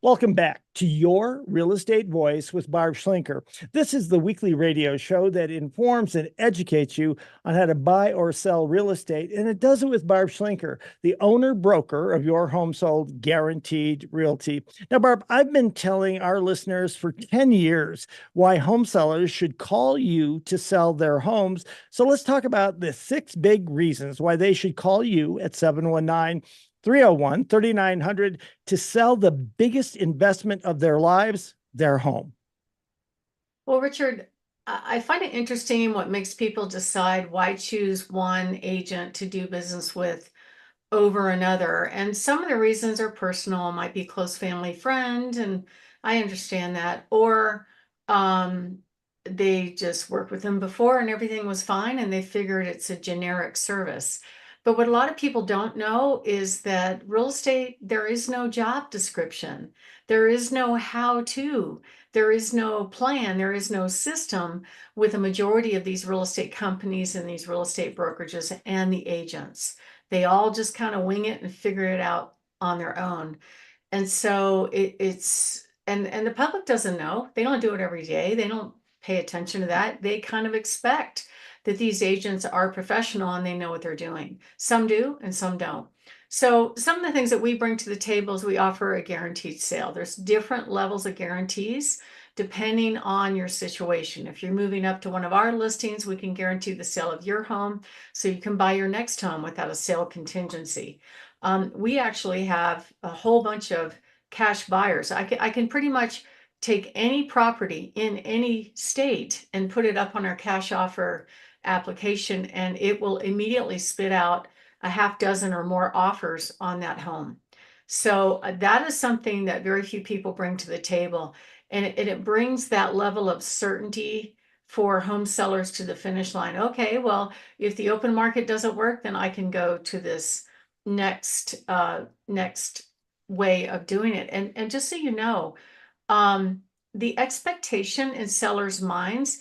Welcome back to Your Real Estate Voice with Barb Schlinker. This is the weekly radio show that informs and educates you on how to buy or sell real estate, and it does it with Barb Schlinker, the owner broker of Your Home Sold Guaranteed Realty. Now, Barb, I've been telling our listeners for 10 years why home sellers should call you to sell their homes. So let's talk about the 6 big reasons why they should call you at 719-301-3900 to sell the biggest investment of their lives, their home. Well, Richard, I find it interesting what makes people decide why choose one agent to do business with over another. And some of the reasons are personal, it might be close family friend, and I understand that. Or um, they just worked with them before and everything was fine and they figured it's a generic service. But what a lot of people don't know is that real estate, there is no job description. There is no how to. There is no plan. There is no system with a majority of these real estate companies and these real estate brokerages and the agents. They all just kind of wing it and figure it out on their own. And so it's and the public doesn't know. They don't do it every day. They don't pay attention to that. They kind of expect that these agents are professional and they know what they're doing. Some do and some don't. So some of the things that we bring to the table is we offer a guaranteed sale. There's different levels of guarantees depending on your situation. If you're moving up to one of our listings, we can guarantee the sale of your home so you can buy your next home without a sale contingency. We actually have a whole bunch of cash buyers. I can pretty much take any property in any state and put it up on our cash offer application, and it will immediately spit out a half dozen or more offers on that home. So that is something that very few people bring to the table. And it brings that level of certainty for home sellers to the finish line. Okay, well, if the open market doesn't work, then I can go to this next way of doing it. And just so you know, um, the expectation in sellers' minds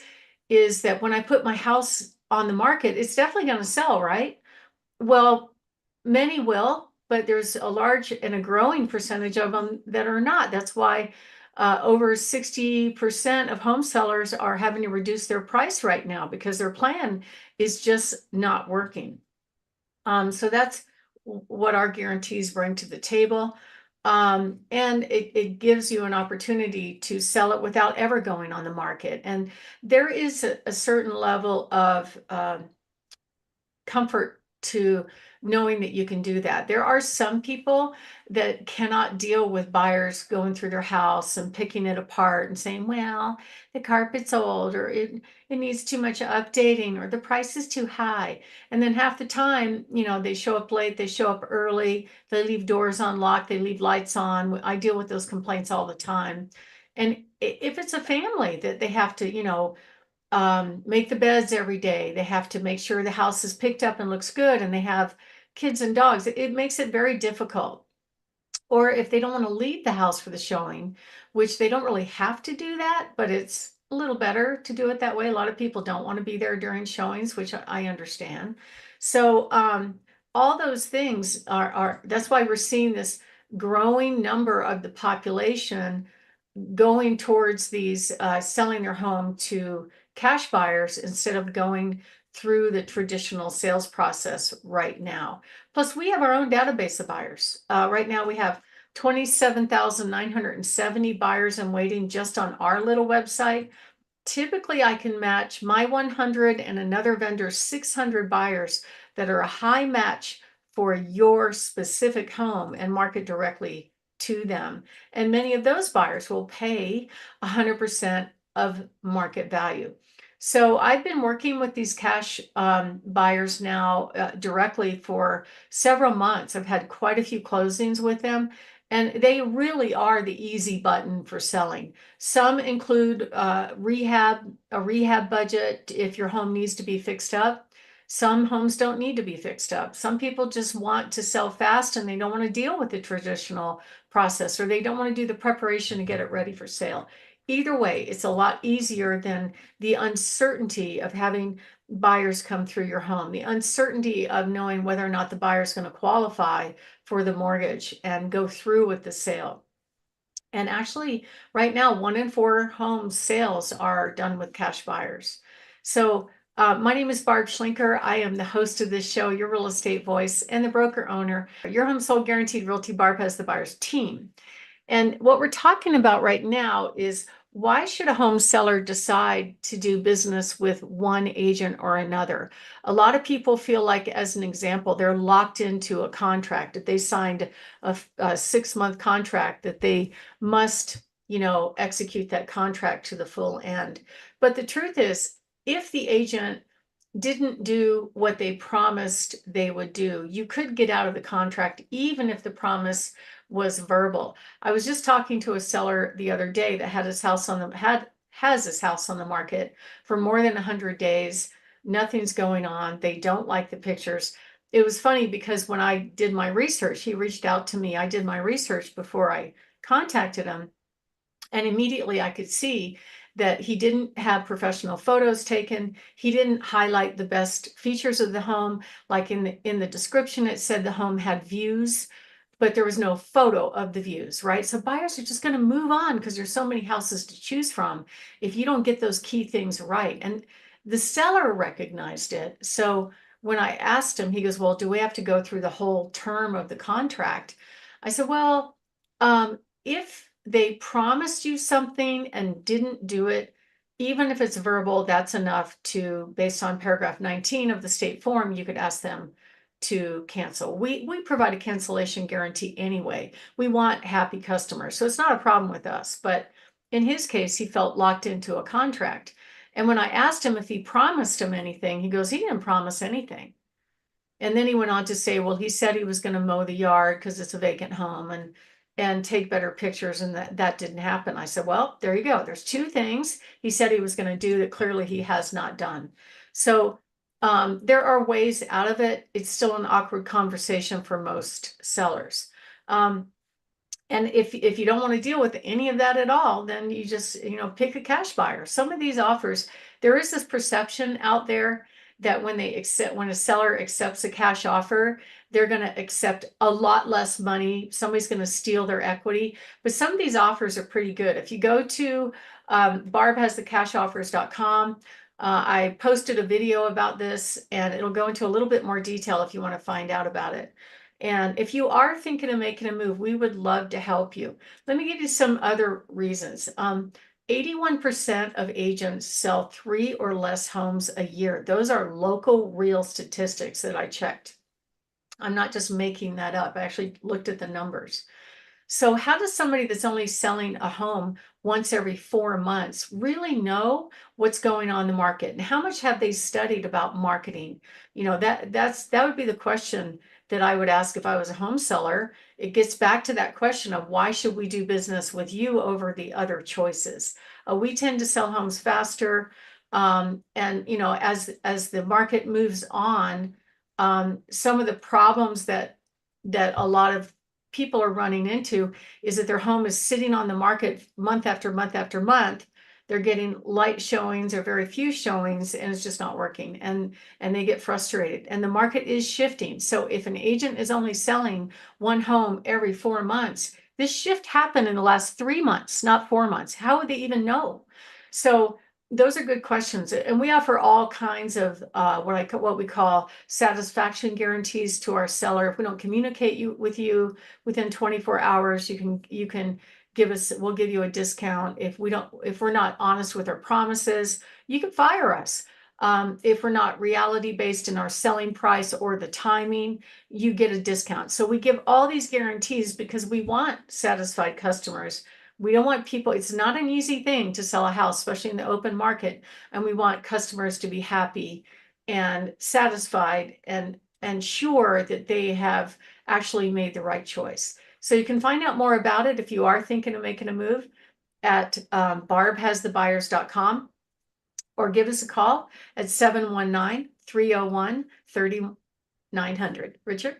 is that when I put my house on the market, it's definitely going to sell, right? Well, many will, but there's a large and a growing percentage of them that are not. That's why over 60% of home sellers are having to reduce their price right now because their plan is just not working. So that's what our guarantees bring to the table. And it gives you an opportunity to sell it without ever going on the market. And there is a certain level of comfort to knowing that you can do that. There are some people that cannot deal with buyers going through their house and picking it apart and saying, well, the carpet's old, or it needs too much updating, or the price is too high. And then half the time, they show up late, they show up early, they leave doors unlocked, they leave lights on. I deal with those complaints all the time. And if it's a family that they have to, make the beds every day. They have to make sure the house is picked up and looks good, and they have kids and dogs. It makes it very difficult. Or if they don't want to leave the house for the showing, which they don't really have to do that, but it's a little better to do it that way. A lot of people don't want to be there during showings, which I understand. So all those things are that's why we're seeing this growing number of the population going towards these selling their home to cash buyers instead of going through the traditional sales process right now. Plus, we have our own database of buyers. Right now, we have 27,970 buyers in waiting just on our little website. Typically, I can match my 100 and another vendor's 600 buyers that are a high match for your specific home and market directly to them. And many of those buyers will pay 100% of market value. So I've been working with these cash buyers now directly for several months. I've had quite a few closings with them, and they really are the easy button for selling. Some include a rehab budget if your home needs to be fixed up. Some homes don't need to be fixed up. Some people just want to sell fast and they don't want to deal with the traditional process, or they don't want to do the preparation to get it ready for sale. Either way, it's a lot easier than the uncertainty of having buyers come through your home, the uncertainty of knowing whether or not the buyer is going to qualify for the mortgage and go through with the sale. And actually, right now, 1 in 4 home sales are done with cash buyers. So, my name is Barb Schlinker. I am the host of this show, Your Real Estate Voice, and the broker owner. Your Home Sold Guaranteed Realty. Barb has the buyers team. And what we're talking about right now is, why should a home seller decide to do business with one agent or another? A lot of people feel like, as an example, they're locked into a contract, that they signed a 6-month contract, that they must, execute that contract to the full end. But the truth is, if the agent didn't do what they promised they would do, you could get out of the contract even if the promise was verbal. I was just talking to a seller the other day that had his house on the has his house on the market for more than 100 days. Nothing's going on. They don't like the pictures. It was funny because when I did my research, he reached out to me. I did my research before I contacted him, and immediately I could see that he didn't have professional photos taken. He didn't highlight the best features of the home. Like in the description, it said the home had views, but there was no photo of the views, right? So buyers are just going to move on because there's so many houses to choose from if you don't get those key things right. And the seller recognized it. So when I asked him, he goes, "Well, do we have to go through the whole term of the contract?" I said, "Well, if they promised you something and didn't do it, even if it's verbal, that's enough to, based on paragraph 19 of the state form, you could ask them to cancel. We provide a cancellation guarantee anyway. We want happy customers, so it's not a problem with us. But in his case, he felt locked into a contract. And when I asked him if he promised him anything, he goes, he didn't promise anything. And then he went on to say, well, he said he was going to mow the yard because it's a vacant home, and take better pictures, and that didn't happen. I said, well, there you go. There's 2 things he said he was going to do that clearly he has not done. So there are ways out of it. It's still an awkward conversation for most sellers. And if you don't want to deal with any of that at all, then you just, pick a cash buyer. Some of these offers, there is this perception out there that when a seller accepts a cash offer, they're going to accept a lot less money. Somebody's going to steal their equity. But some of these offers are pretty good. If you go to barbhasthecashoffers.com, I posted a video about this, and it'll go into a little bit more detail if you want to find out about it. And if you are thinking of making a move, we would love to help you. Let me give you some other reasons. 81% of agents sell 3 or less homes a year. Those are local real statistics that I checked. I'm not just making that up. I actually looked at the numbers. So how does somebody that's only selling a home once every 4 months really know what's going on in the market? And how much have they studied about marketing? That would be the question that I would ask if I was a home seller. It gets back to that question of, why should we do business with you over the other choices? We tend to sell homes faster. And as the market moves on, some of the problems that a lot of people are running into is that their home is sitting on the market month after month after month. They're getting light showings or very few showings, and it's just not working, and they get frustrated. And the market is shifting. So if an agent is only selling one home every 4 months, this shift happened in the last 3 months, not 4 months. How would they even know? So those are good questions, and we offer all kinds of what we call satisfaction guarantees to our seller. If we don't communicate with you within 24 hours, you can we'll give you a discount. If we're not honest with our promises, you can fire us. If we're not reality based in our selling price or the timing, you get a discount. So we give all these guarantees because we want satisfied customers. We don't want people, it's not an easy thing to sell a house, especially in the open market. And we want customers to be happy and satisfied and sure that they have actually made the right choice. So you can find out more about it if you are thinking of making a move at barbhasthebuyers.com, or give us a call at 719-301-3900. Richard?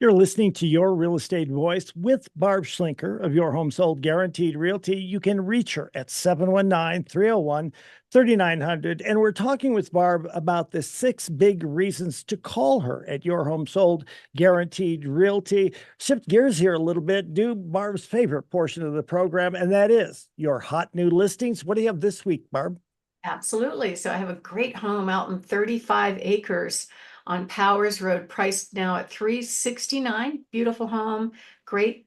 You're listening to Your Real Estate Voice with Barb Schlinker of Your Home Sold Guaranteed Realty. You can reach her at 719-301-3900. And we're talking with Barb about the 6 big reasons to call her at Your Home Sold Guaranteed Realty. Shift gears here a little bit, do Barb's favorite portion of the program, and that is your hot new listings. What do you have this week, Barb? Absolutely. So I have a great home out in 35 acres on Powers Road, priced now at 369. Beautiful home, great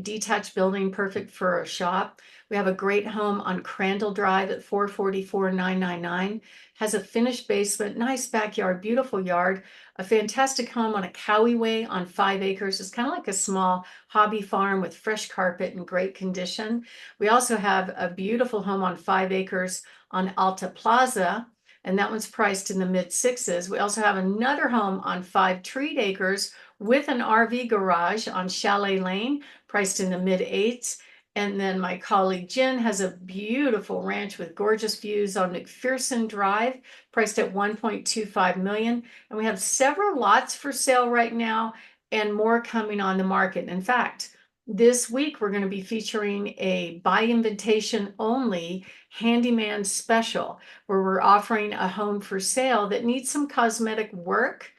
detached building, perfect for a shop. We have a great home on Crandall Drive at 444,999. Has a finished basement, nice backyard, beautiful yard. A fantastic home on a Cowie Way on 5 acres. It's kind of like a small hobby farm with fresh carpet and great condition. We also have a beautiful home on 5 acres on Alta Plaza, and that one's priced in the mid sixes. We also have another home on 5 treat acres with an RV garage on Chalet Lane, priced in the mid eights. And then my colleague Jen has a beautiful ranch with gorgeous views on McPherson Drive, priced at 1.25 million. And we have several lots for sale right now and more coming on the market. In fact, this week we're going to be featuring a by invitation only handyman special where we're offering a home for sale that needs some cosmetic work,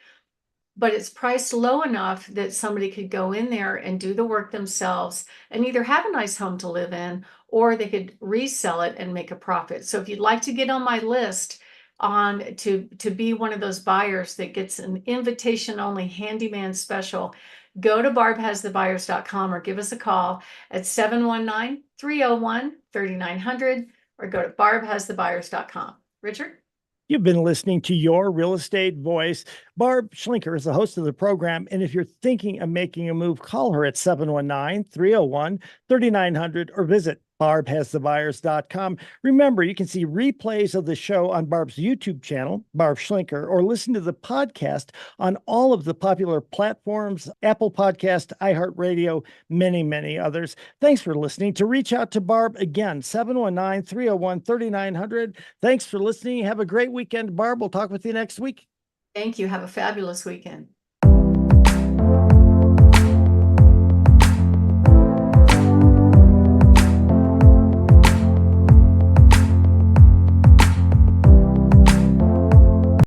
but it's priced low enough that somebody could go in there and do the work themselves and either have a nice home to live in or they could resell it and make a profit. So if you'd like to get on my list on to be one of those buyers that gets an invitation only handyman special, go to barbhasthebuyers.com or give us a call at 719-301-3900 or go to barbhasthebuyers.com. Richard? You've been listening to Your Real Estate Voice. Barb Schlinker is the host of the program. And if you're thinking of making a move, call her at 719-301-3900 or visit barbhasthebuyers.com. Remember, you can see replays of the show on Barb's YouTube channel, Barb Schlinker, or listen to the podcast on all of the popular platforms, Apple Podcast, iHeartRadio, many, many others. Thanks for listening. To reach out to Barb, again, 719-301-3900. Thanks for listening. Have a great weekend, Barb. We'll talk with you next week. Thank you. Have a fabulous weekend.